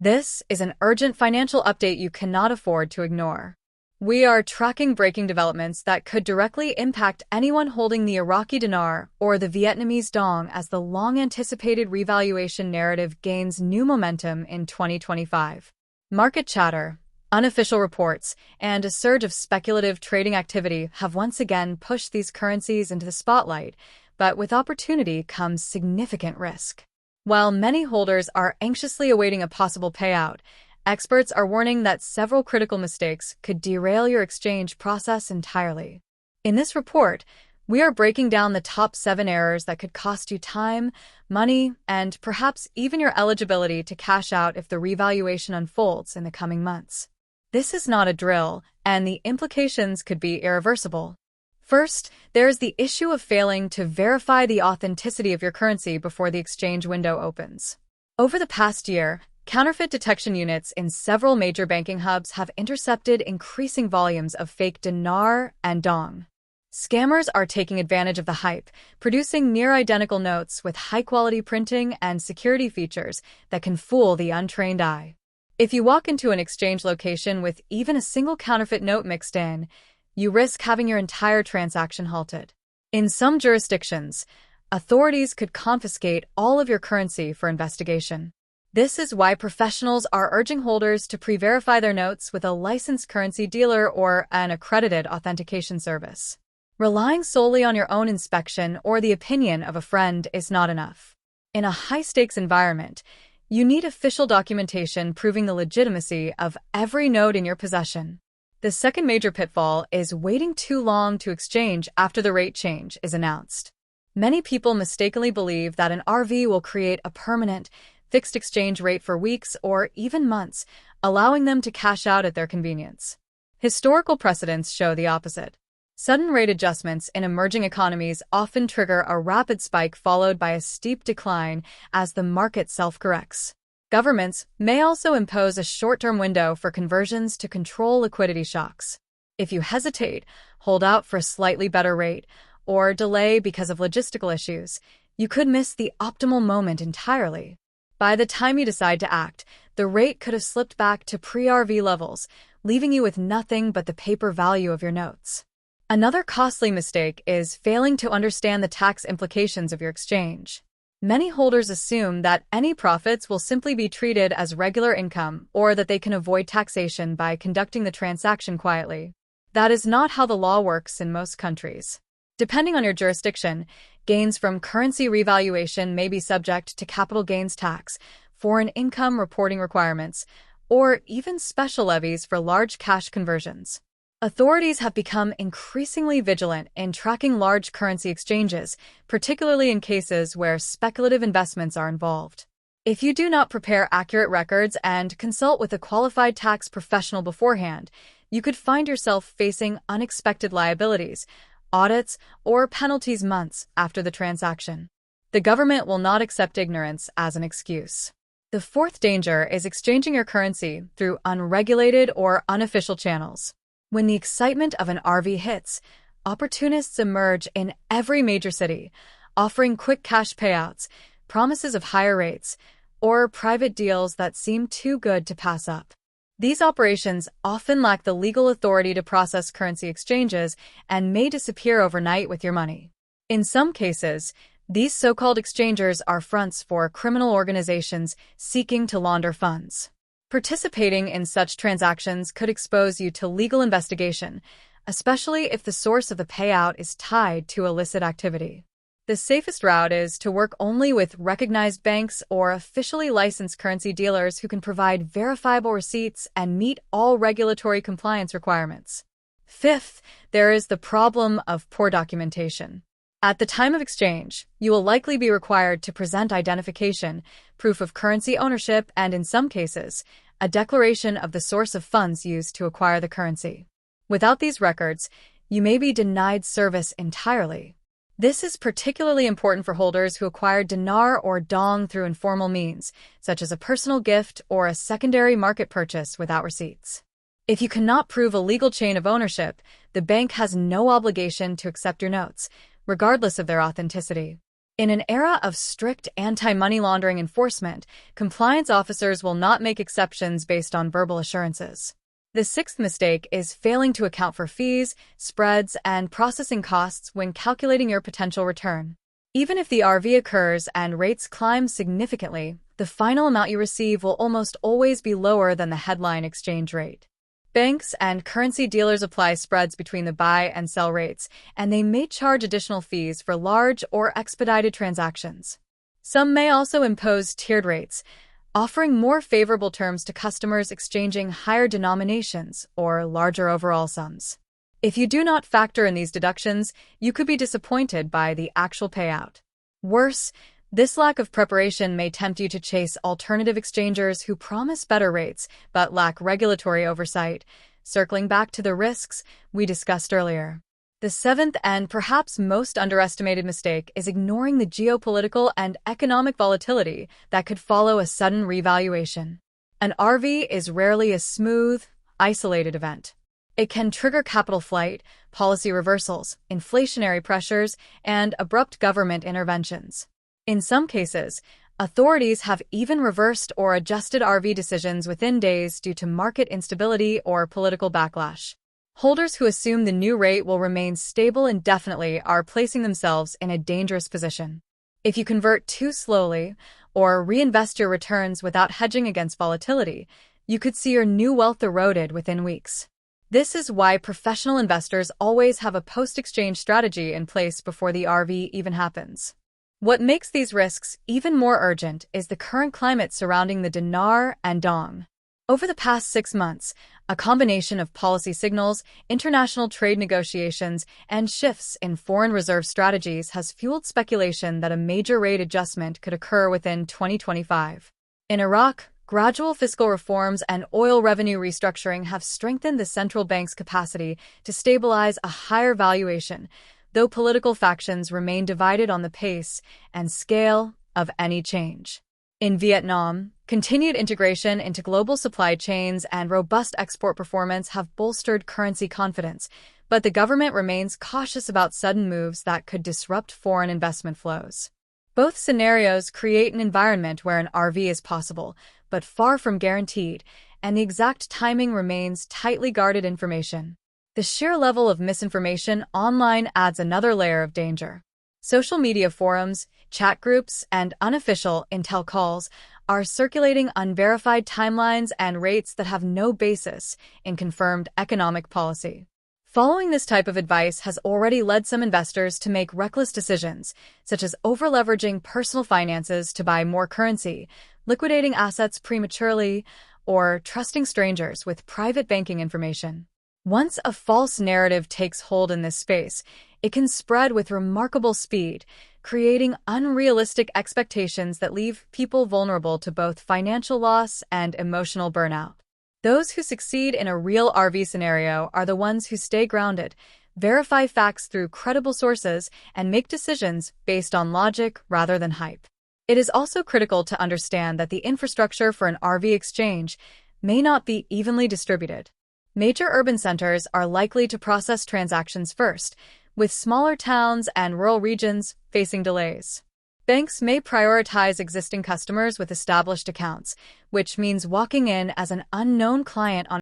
This is an urgent financial update you cannot afford to ignore. We are tracking breaking developments that could directly impact anyone holding the Iraqi Dinar or the Vietnamese Dong as the long-anticipated revaluation narrative gains new momentum in 2025. Market chatter, unofficial reports, and a surge of speculative trading activity have once again pushed these currencies into the spotlight, but with opportunity comes significant risk. While many holders are anxiously awaiting a possible payout, experts are warning that several critical mistakes could derail your exchange process entirely. In this report, we are breaking down the top 7 errors that could cost you time, money, and perhaps even your eligibility to cash out if the revaluation unfolds in the coming months. This is not a drill, and the implications could be irreversible. First, there is the issue of failing to verify the authenticity of your currency before the exchange window opens. Over the past year, counterfeit detection units in several major banking hubs have intercepted increasing volumes of fake dinar and dong. Scammers are taking advantage of the hype, producing near-identical notes with high-quality printing and security features that can fool the untrained eye. If you walk into an exchange location with even a single counterfeit note mixed in, you risk having your entire transaction halted. In some jurisdictions, authorities could confiscate all of your currency for investigation. This is why professionals are urging holders to pre-verify their notes with a licensed currency dealer or an accredited authentication service. Relying solely on your own inspection or the opinion of a friend is not enough. In a high-stakes environment, you need official documentation proving the legitimacy of every note in your possession. The second major pitfall is waiting too long to exchange after the rate change is announced. Many people mistakenly believe that an RV will create a permanent, fixed exchange rate for weeks or even months, allowing them to cash out at their convenience. Historical precedents show the opposite. Sudden rate adjustments in emerging economies often trigger a rapid spike followed by a steep decline as the market self-corrects. Governments may also impose a short-term window for conversions to control liquidity shocks. If you hesitate, hold out for a slightly better rate, or delay because of logistical issues, you could miss the optimal moment entirely. By the time you decide to act, the rate could have slipped back to pre-RV levels, leaving you with nothing but the paper value of your notes. Another costly mistake is failing to understand the tax implications of your exchange. Many holders assume that any profits will simply be treated as regular income or that they can avoid taxation by conducting the transaction quietly. That is not how the law works in most countries. Depending on your jurisdiction, gains from currency revaluation may be subject to capital gains tax, foreign income reporting requirements, or even special levies for large cash conversions. Authorities have become increasingly vigilant in tracking large currency exchanges, particularly in cases where speculative investments are involved. If you do not prepare accurate records and consult with a qualified tax professional beforehand, you could find yourself facing unexpected liabilities, audits, or penalties months after the transaction. The government will not accept ignorance as an excuse. The fourth danger is exchanging your currency through unregulated or unofficial channels. When the excitement of an RV hits, opportunists emerge in every major city, offering quick cash payouts, promises of higher rates, or private deals that seem too good to pass up. These operations often lack the legal authority to process currency exchanges and may disappear overnight with your money. In some cases, these so-called exchangers are fronts for criminal organizations seeking to launder funds. Participating in such transactions could expose you to legal investigation, especially if the source of the payout is tied to illicit activity. The safest route is to work only with recognized banks or officially licensed currency dealers who can provide verifiable receipts and meet all regulatory compliance requirements. Fifth, there is the problem of poor documentation. At the time of exchange, you will likely be required to present identification, proof of currency ownership, and in some cases, a declaration of the source of funds used to acquire the currency. Without these records, you may be denied service entirely. This is particularly important for holders who acquire dinar or dong through informal means, such as a personal gift or a secondary market purchase without receipts. If you cannot prove a legal chain of ownership, the bank has no obligation to accept your notes, regardless of their authenticity. In an era of strict anti-money laundering enforcement, compliance officers will not make exceptions based on verbal assurances. The sixth mistake is failing to account for fees, spreads, and processing costs when calculating your potential return. Even if the RV occurs and rates climb significantly, the final amount you receive will almost always be lower than the headline exchange rate. Banks and currency dealers apply spreads between the buy and sell rates, and they may charge additional fees for large or expedited transactions. Some may also impose tiered rates, offering more favorable terms to customers exchanging higher denominations or larger overall sums. If you do not factor in these deductions, you could be disappointed by the actual payout. Worse, this lack of preparation may tempt you to chase alternative exchangers who promise better rates but lack regulatory oversight, circling back to the risks we discussed earlier. The seventh and perhaps most underestimated mistake is ignoring the geopolitical and economic volatility that could follow a sudden revaluation. An RV is rarely a smooth, isolated event. It can trigger capital flight, policy reversals, inflationary pressures, and abrupt government interventions. In some cases, authorities have even reversed or adjusted RV decisions within days due to market instability or political backlash. Holders who assume the new rate will remain stable indefinitely are placing themselves in a dangerous position. If you convert too slowly or reinvest your returns without hedging against volatility, you could see your new wealth eroded within weeks. This is why professional investors always have a post-exchange strategy in place before the RV even happens. What makes these risks even more urgent is the current climate surrounding the dinar and dong. Over the past 6 months, a combination of policy signals, international trade negotiations, and shifts in foreign reserve strategies has fueled speculation that a major rate adjustment could occur within 2025. In Iraq, gradual fiscal reforms and oil revenue restructuring have strengthened the central bank's capacity to stabilize a higher valuation, though political factions remain divided on the pace and scale of any change. In Vietnam, continued integration into global supply chains and robust export performance have bolstered currency confidence, but the government remains cautious about sudden moves that could disrupt foreign investment flows. Both scenarios create an environment where an RV is possible, but far from guaranteed, and the exact timing remains tightly guarded information. The sheer level of misinformation online adds another layer of danger. Social media forums, chat groups, and unofficial intel calls are circulating unverified timelines and rates that have no basis in confirmed economic policy. Following this type of advice has already led some investors to make reckless decisions, such as over-leveraging personal finances to buy more currency, liquidating assets prematurely, or trusting strangers with private banking information. Once a false narrative takes hold in this space, it can spread with remarkable speed, creating unrealistic expectations that leave people vulnerable to both financial loss and emotional burnout. Those who succeed in a real RV scenario are the ones who stay grounded, verify facts through credible sources, and make decisions based on logic rather than hype. It is also critical to understand that the infrastructure for an RV exchange may not be evenly distributed. Major urban centers are likely to process transactions first, with smaller towns and rural regions facing delays. Banks may prioritize existing customers with established accounts, which means walking in as an unknown client on